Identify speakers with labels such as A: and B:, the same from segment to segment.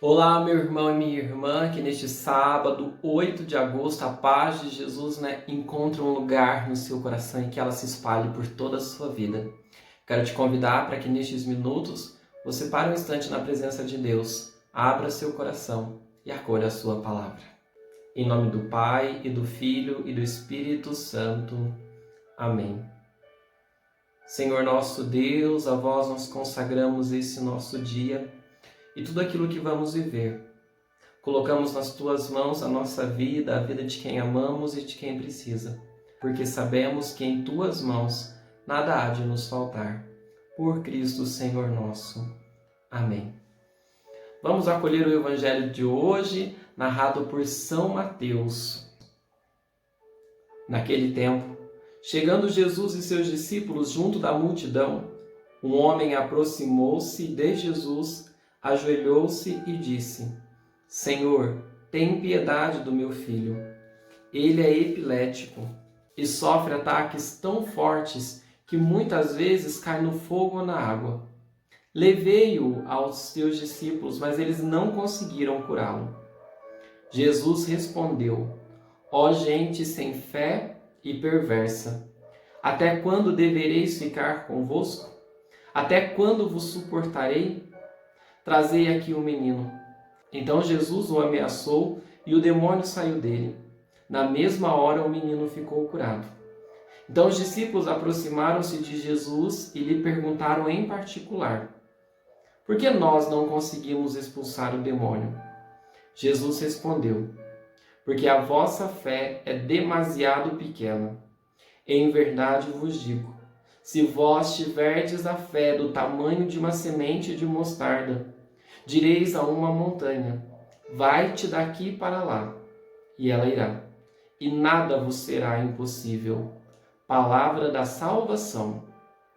A: Olá, meu irmão e minha irmã, que neste sábado, 8 de agosto, a paz de Jesus, encontre um lugar no seu coração e que ela se espalhe por toda a sua vida. Quero te convidar para que nestes minutos você pare um instante na presença de Deus, abra seu coração e acolha a sua palavra. Em nome do Pai, e do Filho, e do Espírito Santo. Amém. Senhor nosso Deus, a vós nós consagramos esse nosso dia e tudo aquilo que vamos viver. Colocamos nas tuas mãos a nossa vida, a vida de quem amamos e de quem precisa, porque sabemos que em tuas mãos nada há de nos faltar. Por Cristo Senhor nosso. Amém. Vamos acolher o Evangelho de hoje, narrado por São Mateus. Naquele tempo, chegando Jesus e seus discípulos junto da multidão, um homem aproximou-se de Jesus, ajoelhou-se e disse: Senhor, tem piedade do meu filho. Ele é epilético e sofre ataques tão fortes que muitas vezes cai no fogo ou na água. Levei-o aos teus discípulos, mas eles não conseguiram curá-lo. Jesus respondeu: Ó gente sem fé e perversa, até quando devereis ficar convosco? Até quando vos suportarei? Trazei aqui o menino. Então Jesus o ameaçou e o demônio saiu dele. Na mesma hora o menino ficou curado. Então os discípulos aproximaram-se de Jesus e lhe perguntaram em particular: Por que nós não conseguimos expulsar o demônio? Jesus respondeu: Porque a vossa fé é demasiado pequena. Em verdade vos digo, se vós tiverdes a fé do tamanho de uma semente de mostarda, direis a uma montanha: vai-te daqui para lá, e ela irá, e nada vos será impossível. Palavra da salvação.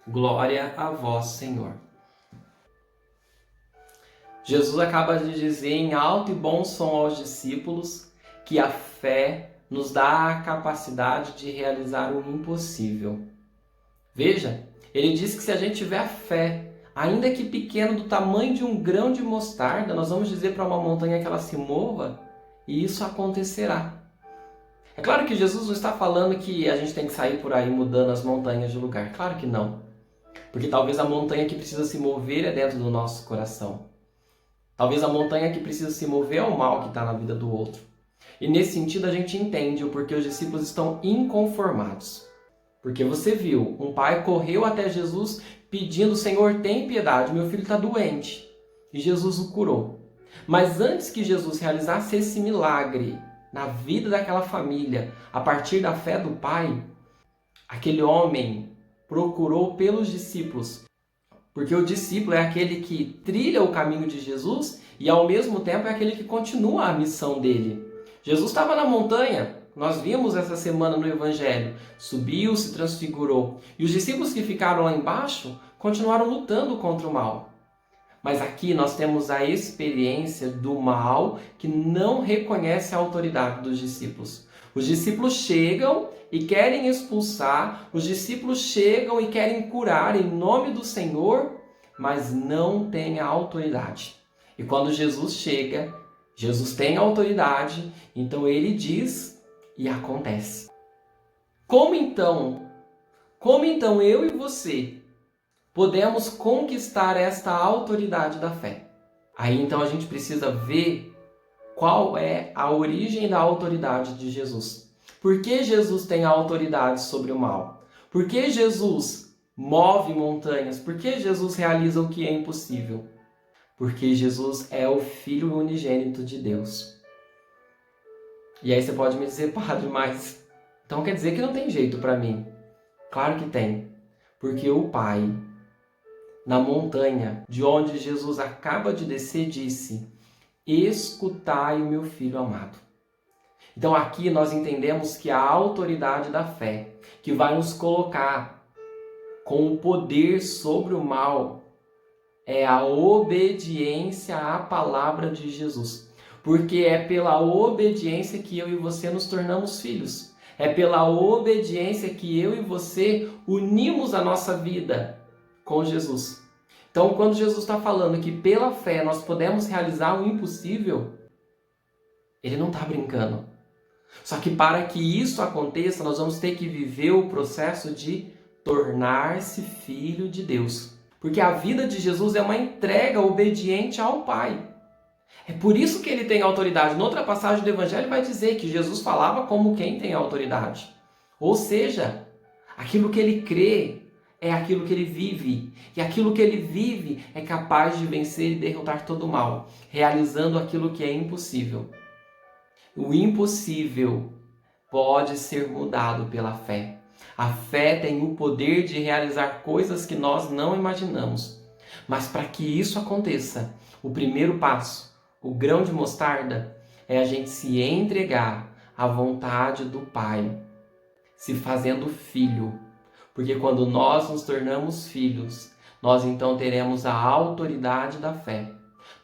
A: Glória a vós, Senhor. Jesus acaba de dizer em alto e bom som aos discípulos que a fé nos dá a capacidade de realizar o impossível. Veja, ele diz que se a gente tiver a fé, ainda que pequeno, do tamanho de um grão de mostarda, nós vamos dizer para uma montanha que ela se mova, e isso acontecerá. É claro que Jesus não está falando que a gente tem que sair por aí mudando as montanhas de lugar. Claro que não. Porque talvez a montanha que precisa se mover é dentro do nosso coração. Talvez a montanha que precisa se mover é o mal que está na vida do outro. E nesse sentido a gente entende o porquê os discípulos estão inconformados. Porque você viu, um pai correu até Jesus pedindo: Senhor, tem piedade, meu filho está doente. E Jesus o curou. Mas antes que Jesus realizasse esse milagre na vida daquela família, a partir da fé do pai, aquele homem procurou pelos discípulos. Porque o discípulo é aquele que trilha o caminho de Jesus e ao mesmo tempo é aquele que continua a missão dele. Jesus estava na montanha, nós vimos essa semana no Evangelho, subiu, se transfigurou. E os discípulos que ficaram lá embaixo continuaram lutando contra o mal. Mas aqui nós temos a experiência do mal que não reconhece a autoridade dos discípulos. Os discípulos chegam e querem expulsar, os discípulos chegam e querem curar em nome do Senhor, mas não têm a autoridade. E quando Jesus chega, Jesus tem a autoridade, então ele diz e acontece. Como então eu e você podemos conquistar esta autoridade da fé? Aí então a gente precisa ver qual é a origem da autoridade de Jesus. Por que Jesus tem a autoridade sobre o mal? Por que Jesus move montanhas? Por que Jesus realiza o que é impossível? Porque Jesus é o Filho unigênito de Deus. E aí você pode me dizer: Padre, mas então quer dizer que não tem jeito para mim? Claro que tem. Porque o Pai, na montanha de onde Jesus acaba de descer, disse: escutai o meu filho amado. Então aqui nós entendemos que a autoridade da fé, que vai nos colocar com o poder sobre o mal, é a obediência à palavra de Jesus. Porque é pela obediência que eu e você nos tornamos filhos. É pela obediência que eu e você unimos a nossa vida com Jesus. Então, quando Jesus está falando que pela fé nós podemos realizar o impossível, ele não está brincando. Só que para que isso aconteça, nós vamos ter que viver o processo de tornar-se filho de Deus. Porque a vida de Jesus é uma entrega obediente ao Pai. É por isso que ele tem autoridade. Noutra passagem do Evangelho vai dizer que Jesus falava como quem tem autoridade. Ou seja, aquilo que ele crê é aquilo que ele vive. E aquilo que ele vive é capaz de vencer e derrotar todo o mal, realizando aquilo que é impossível. O impossível pode ser mudado pela fé. A fé tem o poder de realizar coisas que nós não imaginamos. Mas para que isso aconteça, o primeiro passo, o grão de mostarda, é a gente se entregar à vontade do Pai, se fazendo filho. Porque quando nós nos tornamos filhos, nós então teremos a autoridade da fé.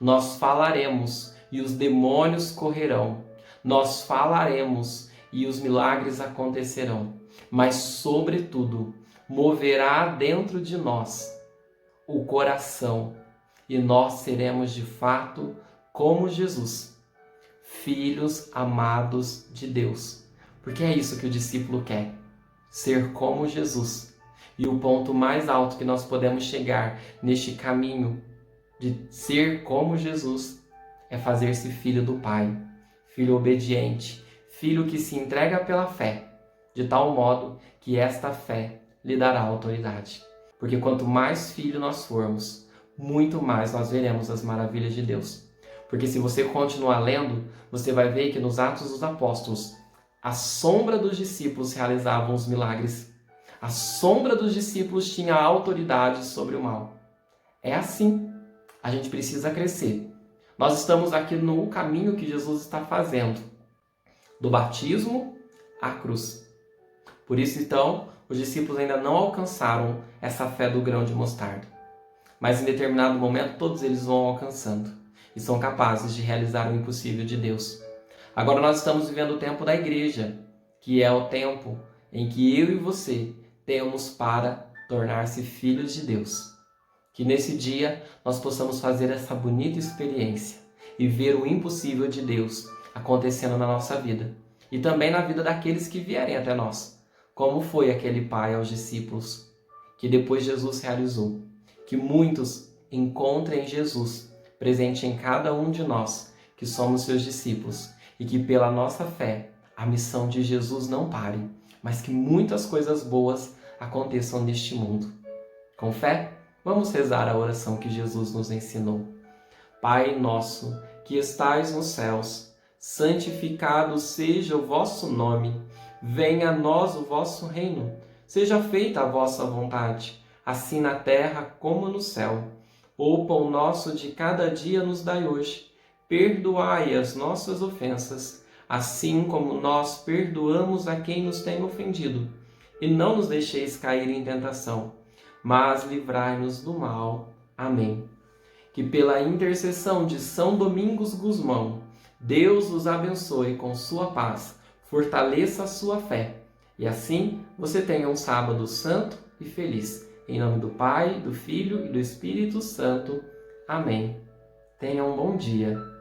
A: Nós falaremos e os demônios correrão. Nós falaremos e os milagres acontecerão. Mas, sobretudo, moverá dentro de nós o coração. E nós seremos de fato como Jesus, filhos amados de Deus. Porque é isso que o discípulo quer, ser como Jesus. E o ponto mais alto que nós podemos chegar neste caminho de ser como Jesus é fazer-se filho do Pai, filho obediente, filho que se entrega pela fé, de tal modo que esta fé lhe dará autoridade. Porque quanto mais filho nós formos, muito mais nós veremos as maravilhas de Deus. Porque se você continuar lendo, você vai ver que nos Atos dos Apóstolos, a sombra dos discípulos realizavam os milagres. A sombra dos discípulos tinha autoridade sobre o mal. É assim. A gente precisa crescer. Nós estamos aqui no caminho que Jesus está fazendo, do batismo à cruz. Por isso, então, os discípulos ainda não alcançaram essa fé do grão de mostarda. Mas em determinado momento, todos eles vão alcançando e são capazes de realizar o impossível de Deus. Agora nós estamos vivendo o tempo da igreja, que é o tempo em que eu e você temos para tornar-se filhos de Deus. Que nesse dia nós possamos fazer essa bonita experiência e ver o impossível de Deus acontecendo na nossa vida e também na vida daqueles que vierem até nós, como foi aquele pai aos discípulos, que depois Jesus realizou. Que muitos encontrem Jesus presente em cada um de nós, que somos seus discípulos, e que pela nossa fé a missão de Jesus não pare, mas que muitas coisas boas aconteçam neste mundo. Com fé, vamos rezar a oração que Jesus nos ensinou. Pai nosso, que estais nos céus, santificado seja o vosso nome. Venha a nós o vosso reino. Seja feita a vossa vontade, assim na terra como no céu. O pão nosso de cada dia nos dai hoje. Perdoai as nossas ofensas, assim como nós perdoamos a quem nos tem ofendido. E não nos deixeis cair em tentação, mas livrai-nos do mal. Amém. Que pela intercessão de São Domingos Gusmão, Deus os abençoe com sua paz, fortaleça a sua fé, e assim você tenha um sábado santo e feliz. Em nome do Pai, do Filho e do Espírito Santo. Amém. Tenha um bom dia.